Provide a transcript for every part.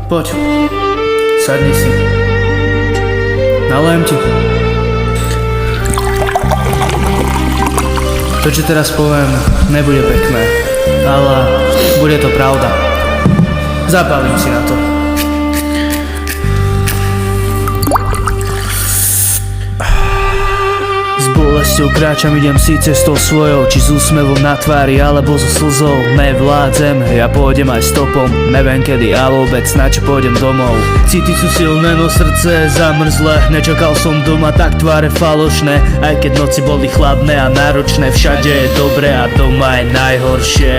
Poď, sadni si. Nalejem ti. To, čo teraz poviem, nebude pekné, ale bude to pravda. Zapálim si na to. S bolesťou kráčam, idem si cestou svojou, či s úsmevom na tvári, alebo so slzou. Nevládzem, ja pôjdem aj stopom, neviem kedy a vôbec na čo pôjdem domov. City sú silné, no srdce je zamrzlé, nečakal som doma tak tváre falošné. Aj keď noci boli chladné a náročné, všade je dobré a doma je najhoršie.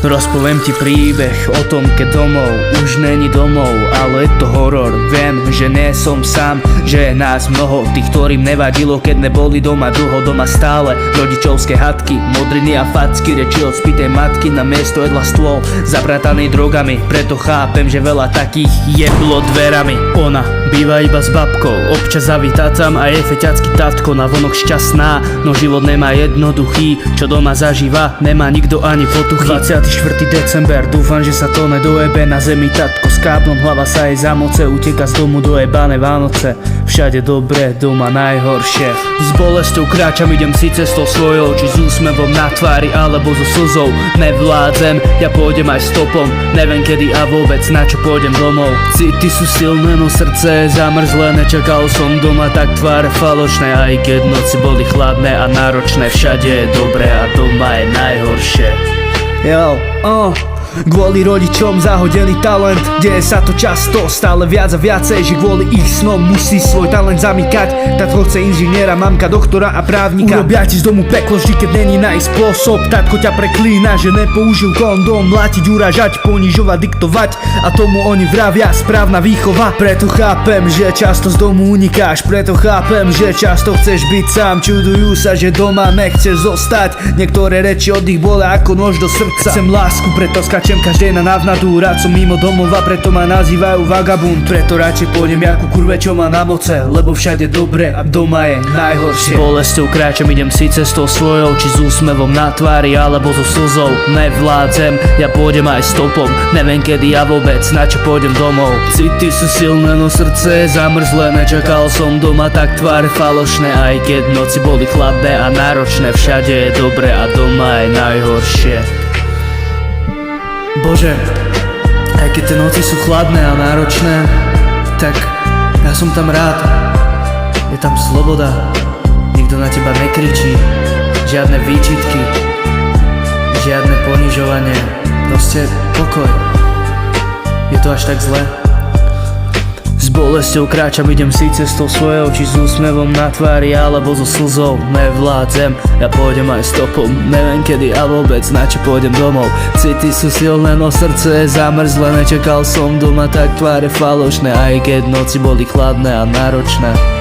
Rozpoviem ti príbeh o tom, keď domov už není domov, ale je to horor. Viem, že nie som sám, že je nás mnoho, tých, ktorým nevadilo, keď neboli doma dlho. Doma stále rodičovské hadky, modriny a facky, reči od spitej matky, na miesto jedla stôl zaprataný drogami. Preto chápem, že veľa takých jeblo dverami. Ona býva iba s babkou, občas zavítá tam a je feťacký tatko, navonok šťastná, no život nemá jednoduchý. Čo doma zažíva, nemá nikto ani potuchy. 24. december, dúfam, že sa to nedojebe. Na zemi tatko s káblom, hlava sa jej zamoce, uteka z domu dojebané Vánoce. Všade dobre, doma najhoršie. S bolesťou kráčam, idem si cestou svojou, či s úsmevom na tvári, alebo so slzou. Nevládzem, ja pôjdem aj stopom, neviem kedy a vôbec na čo pôjdem domov. City sú silné, no srdce je zamrzlé, nečakal som doma tak tváre falošné. Aj keď noci boli chladné a náročné, všade je dobré a doma je najhoršie. Kvôli rodičom zahodený talent, deje sa to často, stále viac a viacej, že kvôli ich snom musí svoj talent zamykať. Tatko chce inžiniera, mamka doktora a právnika. Urobia ti z domu peklo vždy, keď není na ich spôsob. Tatko ťa preklína, že nepoužil kondóm, mlátiť, uražať, ponižovať, diktovať, a tomu oni vravia správna výchova. Preto chápem, že často z domu unikáš, preto chápem, že často chceš byť sám. Čudujú sa, že doma nechceš zostať, niektoré reči od nich bolia ako nož do srdca. Chcem lásku, preto skačem každej na návnadu, rád som mimo domova, preto ma nazývajú vagabund. Preto radšej pôjdem ako kurve, čo má na moce, lebo všade dobre a doma je najhoršie. S bolesťou kráčam, idem si cestou svojou, či s úsmevom na tvári, alebo so slzou. Nevládzem, ja pôjdem aj stopom, neviem kedy a vôbec na čo pôjdem domov. City sú silné, no srdce je zamrzlé, nečakal som doma tak tváre falošné. Aj keď noci boli chladné a náročné, všade je dobre a doma je najhoršie. Bože, aj keď tie noci sú chladné a náročné, tak ja som tam rád. Je tam sloboda, nikto na teba nekričí, žiadne výčitky, žiadne ponižovanie, proste pokoj. Je to až tak zle? S bolesťou kráčam, idem si cestou svojou, či s úsmevom na tvári, alebo so slzou. Nevládzem, ja pôjdem aj stopom, neviem kedy a vôbec na čo pôjdem domov. City sú silné, no srdce je zamrzlé, nečakal som doma tak tváre falošné. Aj keď noci boli chladné a náročné.